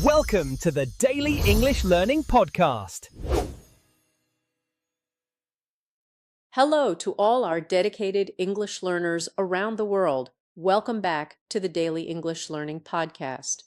Welcome to the Daily English Learning Podcast. Hello to all our dedicated English learners around the world. Welcome back to the Daily English Learning Podcast.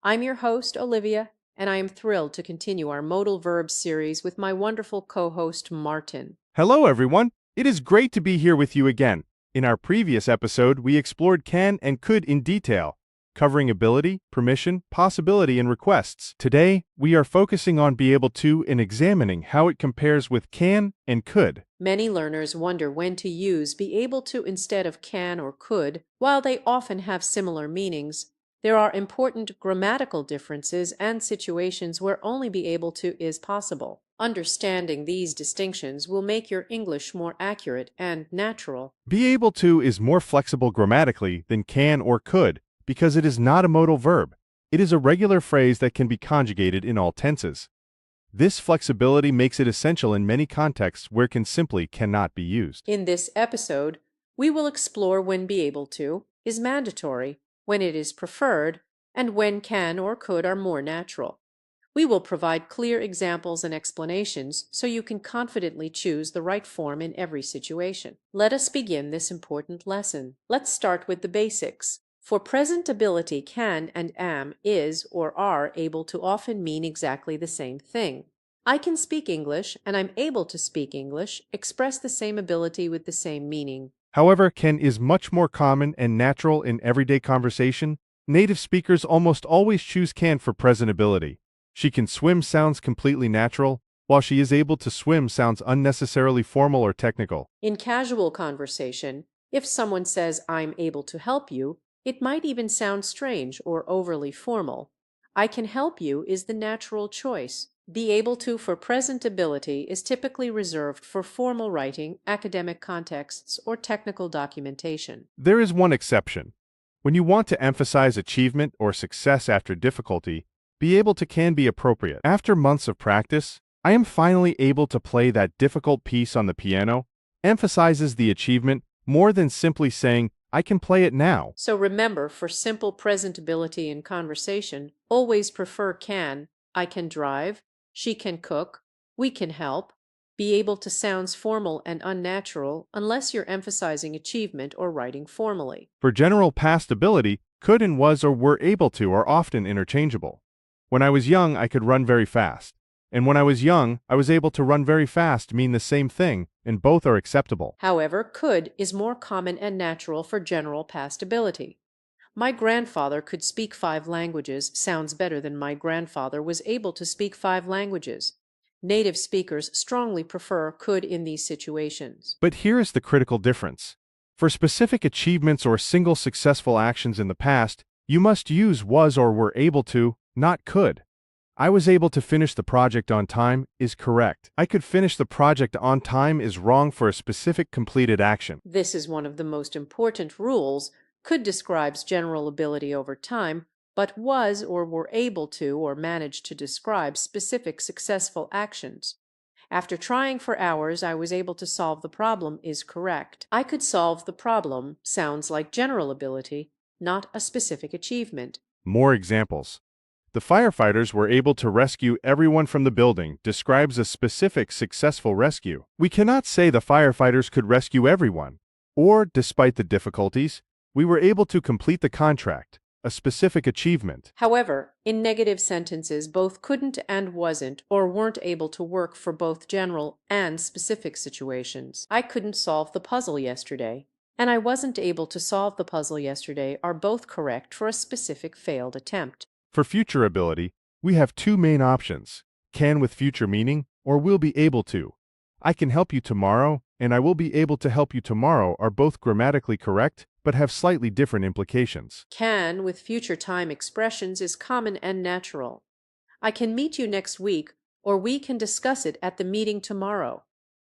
I'm your host, Olivia, and I am thrilled to continue our Modal Verbs series with my wonderful co-host, Martin. Hello, everyone. It is great to be here with you again. In our previous episode, we explored can and could in detail, covering ability, permission, possibility, and requests. Today, we are focusing on be able to and examining how it compares with can and could. Many learners wonder when to use be able to instead of can or could. While they often have similar meanings, there are important grammatical differences and situations where only be able to is possible. Understanding these distinctions will make your English more accurate and natural. Be able to is more flexible grammatically than can or could because it is not a modal verb. It is a regular phrase that can be conjugated in all tenses. This flexibility makes it essential in many contexts where can simply cannot be used. In this episode, we will explore when be able to is mandatory, when it is preferred, and when can or could are more natural. We will provide clear examples and explanations so you can confidently choose the right form in every situation. Let us begin this important lesson. Let's start with the basics. For present ability, can and am, is, or are able to often mean exactly the same thing. I can speak English and I'm able to speak English express the same ability with the same meaning. However, can is much more common and natural in everyday conversation. Native speakers almost always choose can for present ability. She can swim sounds completely natural, while she is able to swim sounds unnecessarily formal or technical. In casual conversation, if someone says, "I'm able to help you," it might even sound strange or overly formal. "I can help you" is the natural choice. Be able to for present ability is typically reserved for formal writing, academic contexts, or technical documentation. There is one exception. When you want to emphasize achievement or success after difficulty, be able to can be appropriate. After months of practice, I am finally able to play that difficult piece on the piano, emphasizes the achievement more than simply saying, I can play it now. So remember, for simple present ability in conversation, always prefer can. I can drive, she can cook, we can help. Be able to sounds formal and unnatural unless you're emphasizing achievement or writing formally. For general past ability, could and was or were able to are often interchangeable. When I was young, I could run very fast. And when I was young, I was able to run very fast mean the same thing, and both are acceptable. However, could is more common and natural for general past ability. My grandfather could speak 5 languages sounds better than my grandfather was able to speak 5 languages. Native speakers strongly prefer could in these situations. But here is the critical difference. For specific achievements or single successful actions in the past, you must use was or were able to, not could. I was able to finish the project on time is correct. I could finish the project on time is wrong for a specific completed action. This is one of the most important rules. Could describes general ability over time, but was or were able to or managed to describe specific successful actions. After trying for hours, I was able to solve the problem is correct. I could solve the problem sounds like general ability, not a specific achievement. More examples. The firefighters were able to rescue everyone from the building describes a specific successful rescue. We cannot say the firefighters could rescue everyone, or, despite the difficulties, we were able to complete the contract, a specific achievement. However, in negative sentences, both couldn't and wasn't or weren't able to work for both general and specific situations. I couldn't solve the puzzle yesterday, and I wasn't able to solve the puzzle yesterday are both correct for a specific failed attempt. For future ability, we have 2 main options, can with future meaning or will be able to. I can help you tomorrow and I will be able to help you tomorrow are both grammatically correct but have slightly different implications. Can with future time expressions is common and natural. I can meet you next week, or we can discuss it at the meeting tomorrow.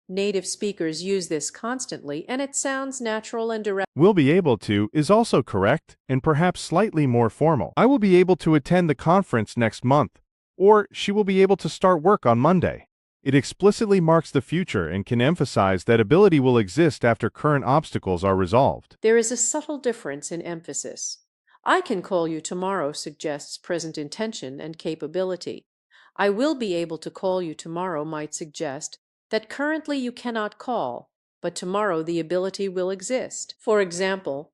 Native speakers use this constantly and it sounds natural and direct. Will be able to is also correct and perhaps slightly more formal. I will be able to attend the conference next month, or she will be able to start work on Monday. It explicitly marks the future and can emphasize that ability will exist after current obstacles are resolved. There is a subtle difference in emphasis. I can call you tomorrow suggests present intention and capability. I will be able to call you tomorrow might suggest that currently you cannot call, but tomorrow the ability will exist. For example,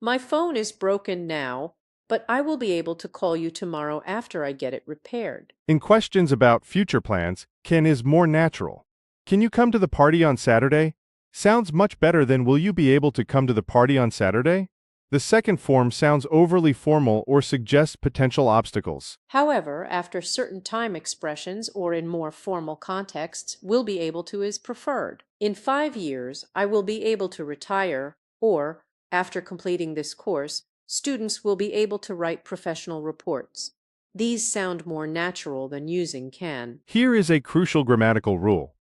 my phone is broken now, but I will be able to call you tomorrow after I get it repaired. In questions about future plans, can is more natural. Can you come to the party on Saturday? Sounds much better than will you be able to come to the party on Saturday? The second form sounds overly formal or suggests potential obstacles. However, after certain time expressions or in more formal contexts, will be able to is preferred. In 5 years, I will be able to retire, or after completing this course, students will be able to write professional reports. These sound more natural than using can. Here is a crucial grammatical rule.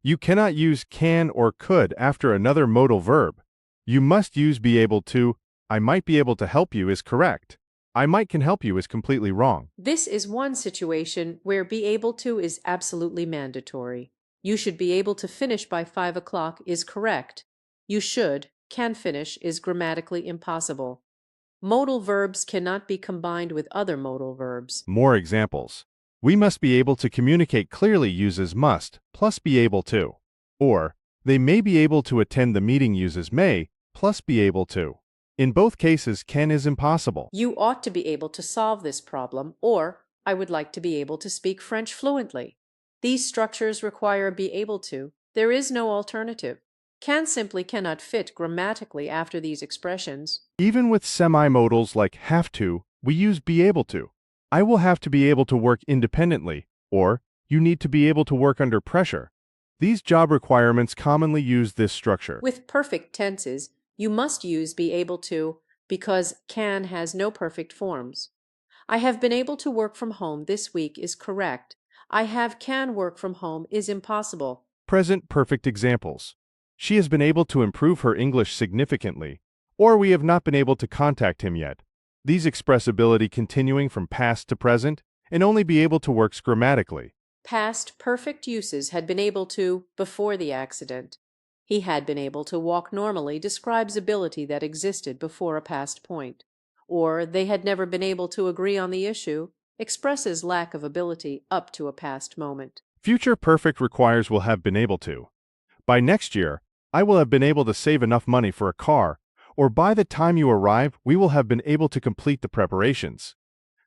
You cannot use can or could after another modal verb. You must use be able to. I might be able to help you is correct. I might can help you is completely wrong. This is one situation where be able to is absolutely mandatory. You should be able to finish by 5 o'clock is correct. You should, can finish is grammatically impossible. Modal verbs cannot be combined with other modal verbs. More examples. We must be able to communicate clearly uses must plus be able to. Or, they may be able to attend the meeting uses may plus be able to. In both cases, can is impossible. You ought to be able to solve this problem, or I would like to be able to speak French fluently. These structures require be able to. There is no alternative. Can simply cannot fit grammatically after these expressions. Even with semi-modals like have to, we use be able to. I will have to be able to work independently, or you need to be able to work under pressure. These job requirements commonly use this structure. With perfect tenses, you must use be able to because can has no perfect forms. I have been able to work from home this week is correct. I have can work from home is impossible. Present perfect examples. She has been able to improve her English significantly, or we have not been able to contact him yet. These express ability continuing from past to present and only be able to works grammatically. Past perfect uses had been able to before the accident. He had been able to walk normally describes ability that existed before a past point. Or they had never been able to agree on the issue expresses lack of ability up to a past moment. Future perfect requires will have been able to. By next year, I will have been able to save enough money for a car, or by the time you arrive, we will have been able to complete the preparations.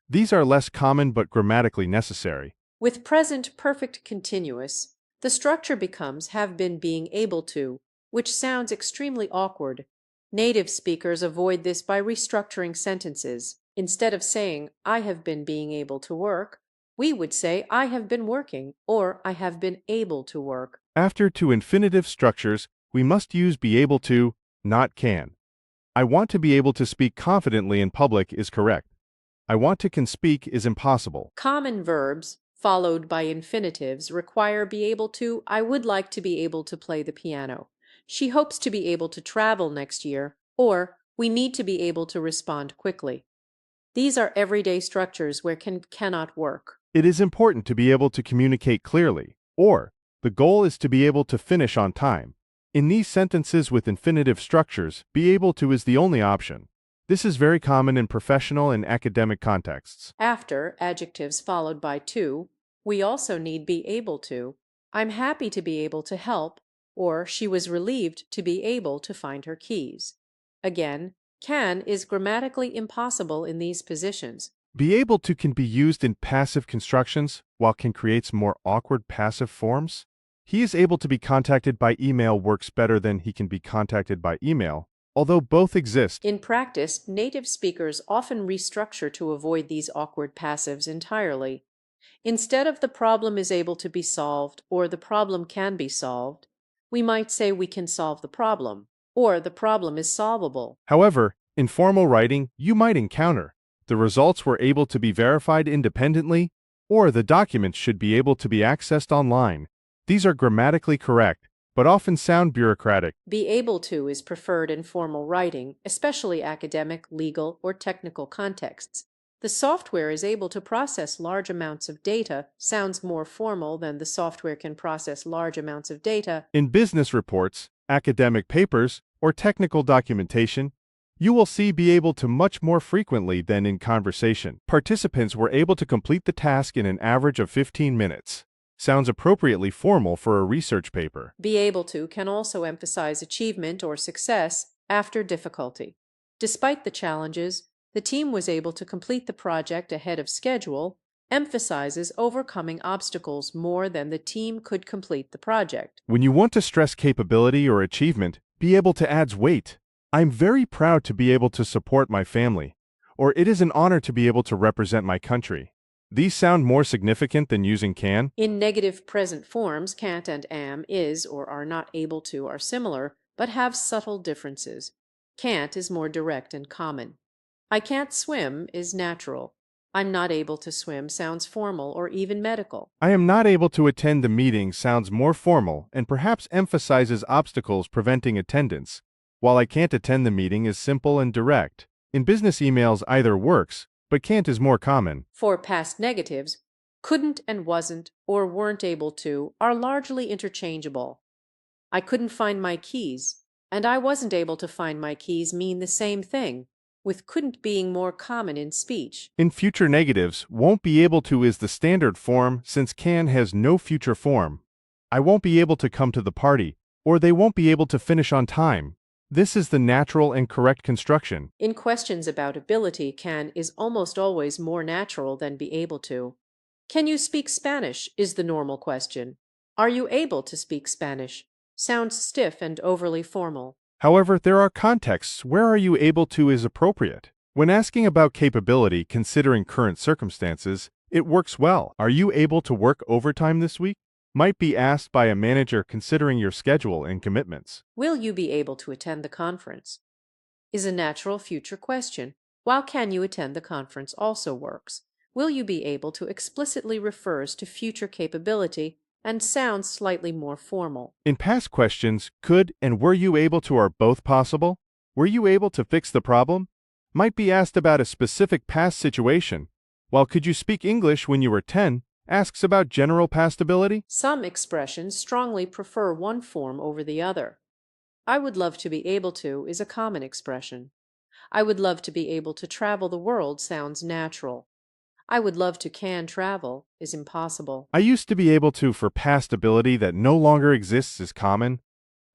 These are less common but grammatically necessary. With present perfect continuous, the structure becomes have been being able to, which sounds extremely awkward. Native speakers avoid this by restructuring sentences. Instead of saying, I have been being able to work, we would say, I have been working, or I have been able to work. After to infinitive structures, we must use be able to, not can. I want to be able to speak confidently in public is correct. I want to can speak is impossible. Common verbs, followed by infinitives, require be able to. I would like to be able to play the piano. She hopes to be able to travel next year, or we need to be able to respond quickly. These are everyday structures where cannot work. It is important to be able to communicate clearly, or the goal is to be able to finish on time. In these sentences with infinitive structures, be able to is the only option. This is very common in professional and academic contexts. After adjectives followed by to, we also need be able to. I'm happy to be able to help, or she was relieved to be able to find her keys. Again, can is grammatically impossible in these positions. Be able to can be used in passive constructions, while can creates more awkward passive forms. He is able to be contacted by email works better than he can be contacted by email, although both exist. In practice, native speakers often restructure to avoid these awkward passives entirely. Instead of the problem is able to be solved or the problem can be solved, we might say we can solve the problem or the problem is solvable. However, in formal writing, you might encounter the results were able to be verified independently, or the documents should be able to be accessed online. These are grammatically correct, but often sound bureaucratic. Be able to is preferred in formal writing, especially academic, legal, or technical contexts. The software is able to process large amounts of data sounds more formal than the software can process large amounts of data. In business reports, academic papers, or technical documentation, You will see be able to much more frequently than in conversation. Participants were able to complete the task in an average of 15 minutes. Sounds appropriately formal for a research paper. Be able to can also emphasize achievement or success after difficulty. Despite the challenges, the team was able to complete the project ahead of schedule, emphasizes overcoming obstacles more than the team could complete the project. When you want to stress capability or achievement, be able to adds weight. I'm very proud to be able to support my family, or it is an honor to be able to represent my country. These sound more significant than using can. In negative present forms, can't and am, is, or are not able to are similar, but have subtle differences. Can't is more direct and common. I can't swim is natural. I'm not able to swim sounds formal or even medical. I am not able to attend the meeting sounds more formal and perhaps emphasizes obstacles preventing attendance, while I can't attend the meeting is simple and direct. In business emails either works, but can't is more common. For past negatives, couldn't and wasn't or weren't able to are largely interchangeable. I couldn't find my keys, and I wasn't able to find my keys mean the same thing, with couldn't being more common in speech. In future negatives, won't be able to is the standard form since can has no future form. I won't be able to come to the party, or they won't be able to finish on time. This is the natural and correct construction. In questions about ability, can is almost always more natural than be able to. Can you speak Spanish is the normal question. Are you able to speak Spanish? Sounds stiff and overly formal. However, there are contexts where are you able to is appropriate. When asking about capability considering current circumstances, it works well. Are you able to work overtime this week? Might be asked by a manager considering your schedule and commitments. Will you be able to attend the conference? Is a natural future question, while can you attend the conference also works. Will you be able to explicitly refers to future capability and sounds slightly more formal. In past questions, could and were you able to are both possible? Were you able to fix the problem? Might be asked about a specific past situation, while could you speak English when you were 10 asks about general past ability. Some expressions strongly prefer one form over the other. I would love to be able to is a common expression. I would love to be able to travel the world sounds natural. I would love to can travel is impossible. I used to be able to for past ability that no longer exists is common.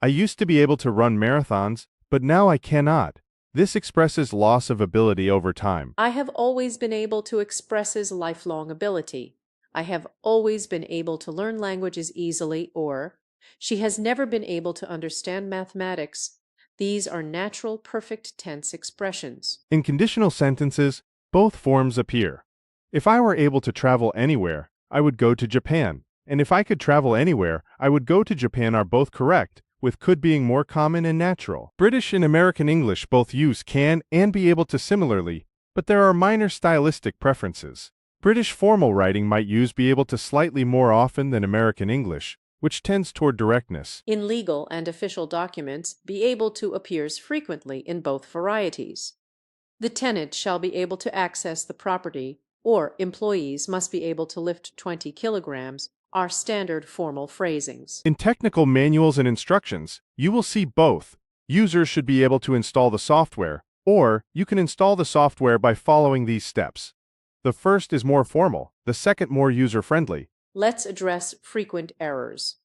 I used to be able to run marathons, but now I cannot. This expresses loss of ability over time. I have always been able to expresses lifelong ability. I have always been able to learn languages easily, or she has never been able to understand mathematics. These are natural perfect tense expressions. In conditional sentences, both forms appear. If I were able to travel anywhere, I would go to Japan. And if I could travel anywhere, I would go to Japan are both correct, with could being more common and natural. British and American English both use can and be able to similarly, but there are minor stylistic preferences. British formal writing might use be able to slightly more often than American English, which tends toward directness. In legal and official documents, be able to appears frequently in both varieties. The tenant shall be able to access the property, or employees must be able to lift 20 kilograms, are standard formal phrasings. In technical manuals and instructions, you will see both. Users should be able to install the software, or you can install the software by following these steps. The first is more formal, the second more user-friendly. Let's address frequent errors.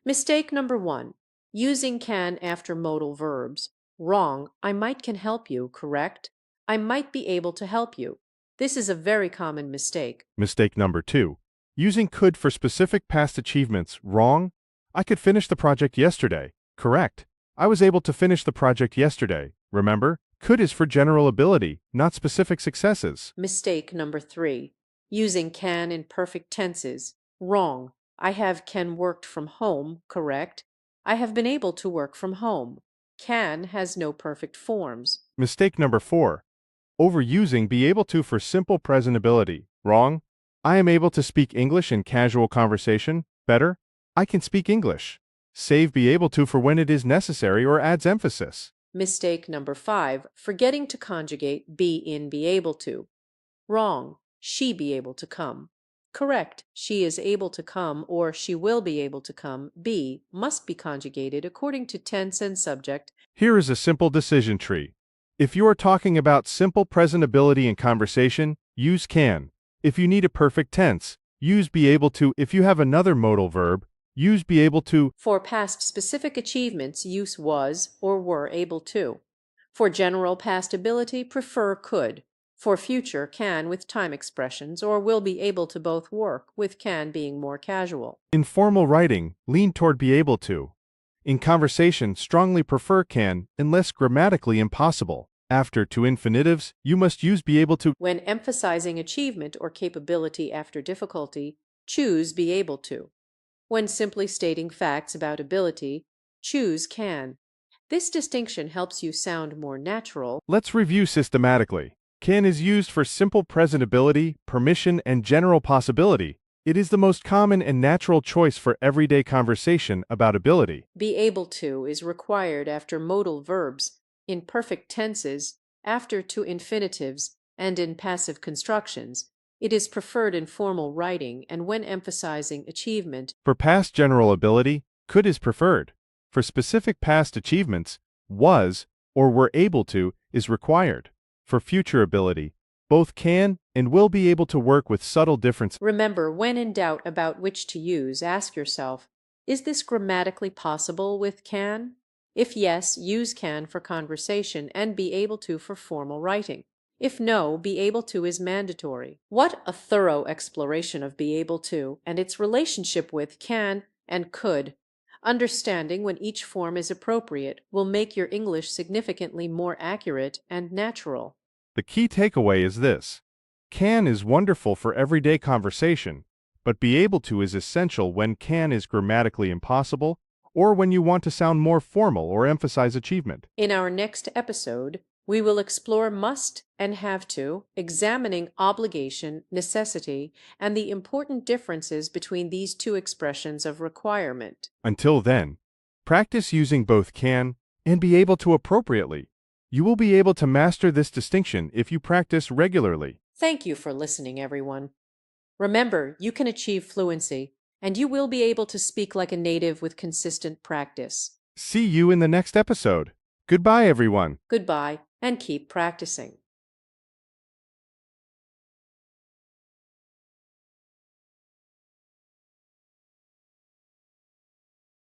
Mistake number 1. Using can after modal verbs. Wrong. I might can help you, correct? I might be able to help you. This is a very common mistake. Mistake number 2. Using could for specific past achievements. Wrong. I could finish the project yesterday. Correct. I was able to finish the project yesterday. Remember, could is for general ability, not specific successes. Mistake number 3. Using can in perfect tenses. Wrong. I have can worked from home, correct? I have been able to work from home. Can has no perfect forms. Mistake number 4. Overusing be able to for simple present ability. Wrong. I am able to speak English in casual conversation. Better. I can speak English. Save be able to for when it is necessary or adds emphasis. Mistake number 5. Forgetting to conjugate be in be able to. Wrong. She be able to come. Correct. She is able to come or she will be able to come. Be must be conjugated according to tense and subject. Here is a simple decision tree. If you are talking about simple presentability in conversation, use can. If you need a perfect tense, use be able to. If you have another modal verb, use be able to. For past specific achievements, use was or were able to. For general past ability, prefer could. For future, can with time expressions, or will be able to both work, with can being more casual. In formal writing, lean toward be able to. In conversation, strongly prefer can, unless grammatically impossible. After to-infinitives, you must use be able to. When emphasizing achievement or capability after difficulty, choose be able to. When simply stating facts about ability, choose can. This distinction helps you sound more natural. Let's review systematically. Can is used for simple presentability, permission, and general possibility. It is the most common and natural choice for everyday conversation about ability. Be able to is required after modal verbs, in perfect tenses, after to-infinitives, and in passive constructions. It is preferred in formal writing and when emphasizing achievement. For past general ability, could is preferred. For specific past achievements, was or were able to is required. For future ability, both can and will be able to work with subtle differences. Remember, when in doubt about which to use, ask yourself, is this grammatically possible with can? If yes, use can for conversation and be able to for formal writing. If no, be able to is mandatory. What a thorough exploration of be able to and its relationship with can and could. Understanding when each form is appropriate will make your English significantly more accurate and natural. The key takeaway is this. Can is wonderful for everyday conversation, but be able to is essential when can is grammatically impossible or when you want to sound more formal or emphasize achievement. In our next episode, we will explore must and have to, examining obligation, necessity, and the important differences between these two expressions of requirement. Until then, practice using both can and be able to appropriately. You will be able to master this distinction if you practice regularly. Thank you for listening, everyone. Remember, you can achieve fluency, and you will be able to speak like a native with consistent practice. See you in the next episode. Goodbye, everyone. Goodbye, and keep practicing.